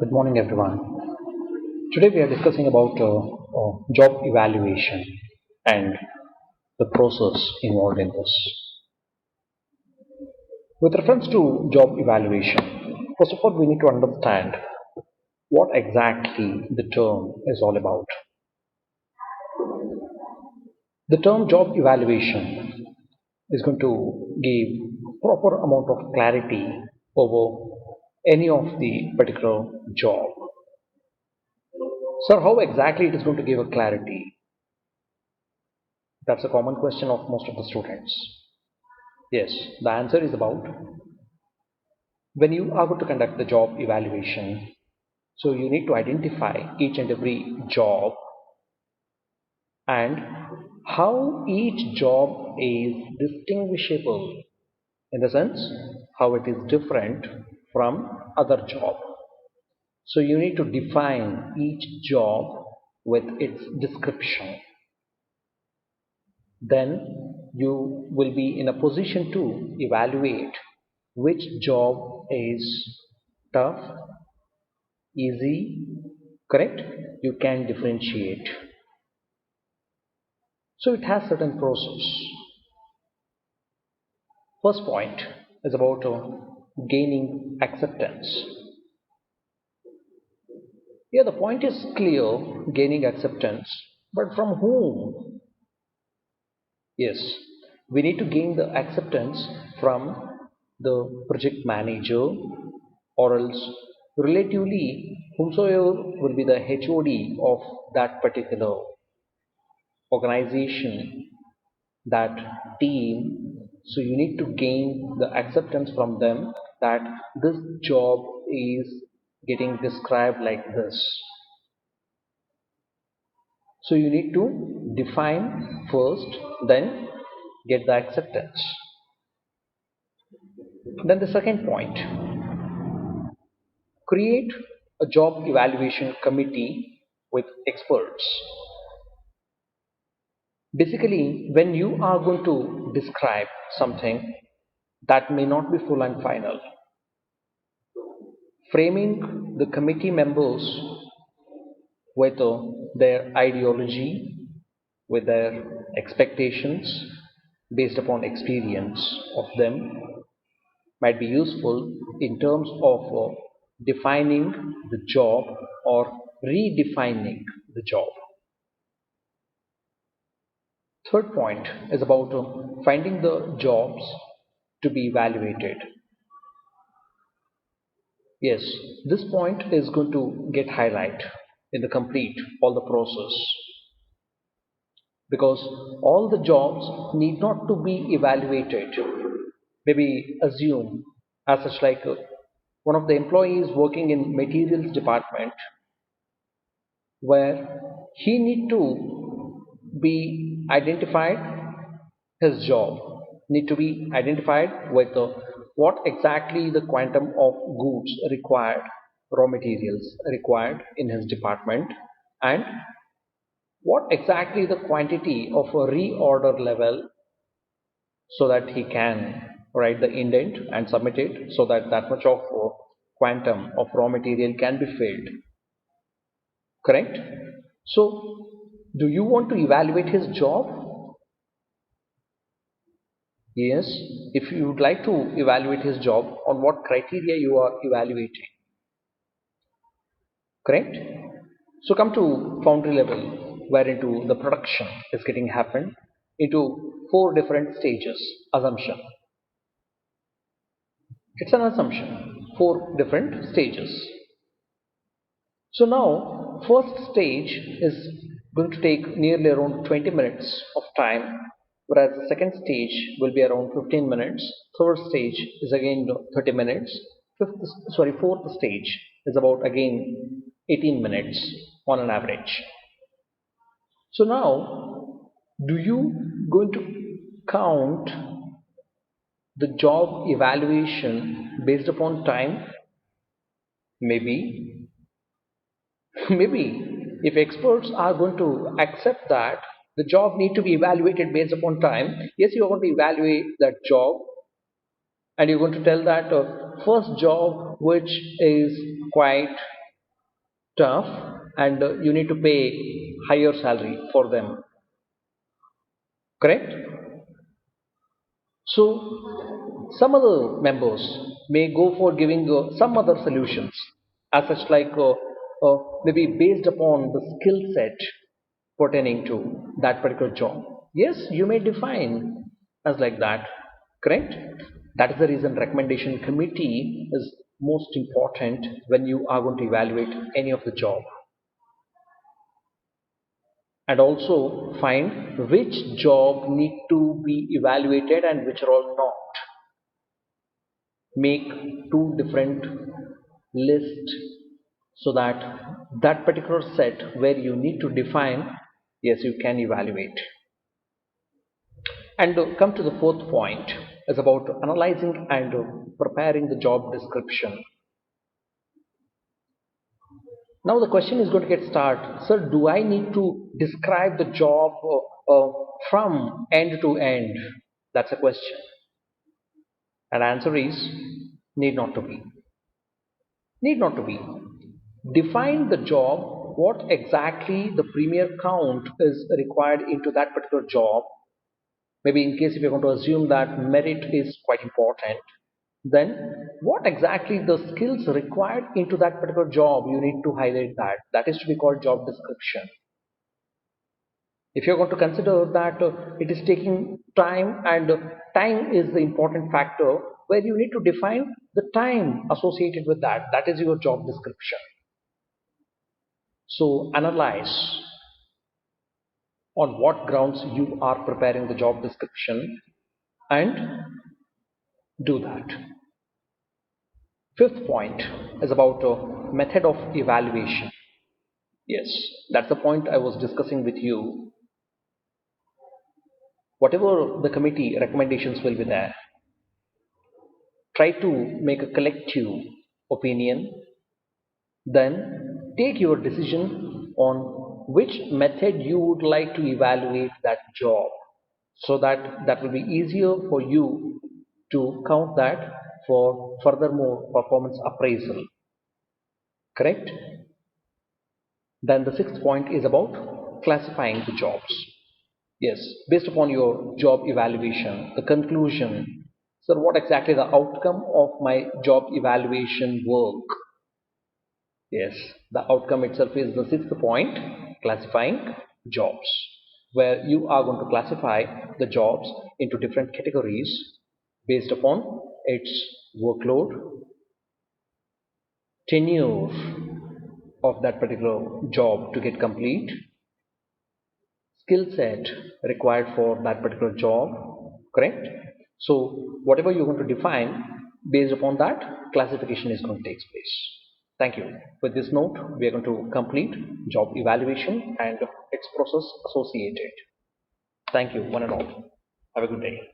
Good morning, everyone. Today we are discussing about job evaluation and the process involved in this. With reference to job evaluation, first of all, we need to understand what exactly the term is all about. The term job evaluation is going to give proper amount of clarity over any of the particular job. Sir, how exactly it is going to give a clarity? That's a common question of most of the students. Yes, the answer is about when you are going to conduct the job evaluation. So you need to identify each and every job and how each job is distinguishable in the sense how it is different from other job. So you need to define each job with its description. Then you will be in a position to evaluate which job is tough, easy, correct? You can differentiate. So it has certain process. First point is about gaining acceptance. Here the point is clear, gaining acceptance, but from whom? Yes, we need to gain the acceptance from the project manager or else relatively whomsoever will be the HOD of that particular organization, that team. So you need to gain the acceptance from them that this job is getting described like this. So you need to define first, then get the acceptance. Then the second point, create a job evaluation committee with experts. Basically, when you are going to describe something that may not be full and final, framing the committee members with their ideology, with their expectations based upon experience of them might be useful in terms of defining the job or redefining the job. Third point is about finding the jobs to be evaluated. Yes, this point is going to get highlight in the complete all the process because all the jobs need not to be evaluated. Maybe assume as such like one of the employees working in materials department where he need to be identified, his job need to be identified with what exactly the quantum of goods required, raw materials required in his department, and what exactly the quantity of a reorder level so that he can write the indent and submit it so that that much of quantum of raw material can be filled, correct? So do you want to evaluate his job? Yes, if you would like to evaluate his job, on what criteria you are evaluating, correct? So come to foundry level where into the production is getting happened into four different stages. Assumption, it's an assumption, four different stages. So now first stage is going to take nearly around 20 minutes of time, whereas the second stage will be around 15 minutes. Third stage is again 30 minutes. Fourth stage is about again 18 minutes on an average. So now, do you going to count the job evaluation based upon time? Maybe. Maybe if experts are going to accept that the job need to be evaluated based upon time, yes, you are going to evaluate that job and you're going to tell that first job which is quite tough, and you need to pay higher salary for them, correct? So some other members may go for giving some other solutions as such, like maybe based upon the skill set pertaining to that particular job. Yes, you may define as like that, correct? That is the reason recommendation committee is most important when you are going to evaluate any of the job, and also find which job need to be evaluated and which are all not. Make two different lists so that that particular set where you need to define, yes, you can evaluate. And come to the fourth point is about analyzing and preparing the job description. Now the question is going to get started, sir, do I need to describe the job from end to end? That's a question, and answer is need not to be. Need not to be. Define the job, what exactly the premier count is required into that particular job. Maybe in case if you're going to assume that merit is quite important, then what exactly the skills required into that particular job, you need to highlight that. That is to be called job description. If you're going to consider that it is taking time, and time is the important factor, where you need to define the time associated with that. That is your job description. So analyze on what grounds you are preparing the job description and do that. Fifth point is about method of evaluation. Yes, that's the point I was discussing with you. Whatever the committee recommendations will be there, try to make a collective opinion, then take your decision on which method you would like to evaluate that job, so that that will be easier for you to count that for furthermore performance appraisal, correct? Then the sixth point is about classifying the jobs. Yes, based upon your job evaluation, the conclusion, so what exactly the outcome of my job evaluation work? Yes, the outcome itself is the sixth point, classifying jobs, where you are going to classify the jobs into different categories based upon its workload, tenure of that particular job to get complete, skill set required for that particular job, correct? So, whatever you're going to define, based upon that, classification is going to take place. Thank you. With this note, we are going to complete job evaluation and its process associated. Thank you, one and all. Have a good day.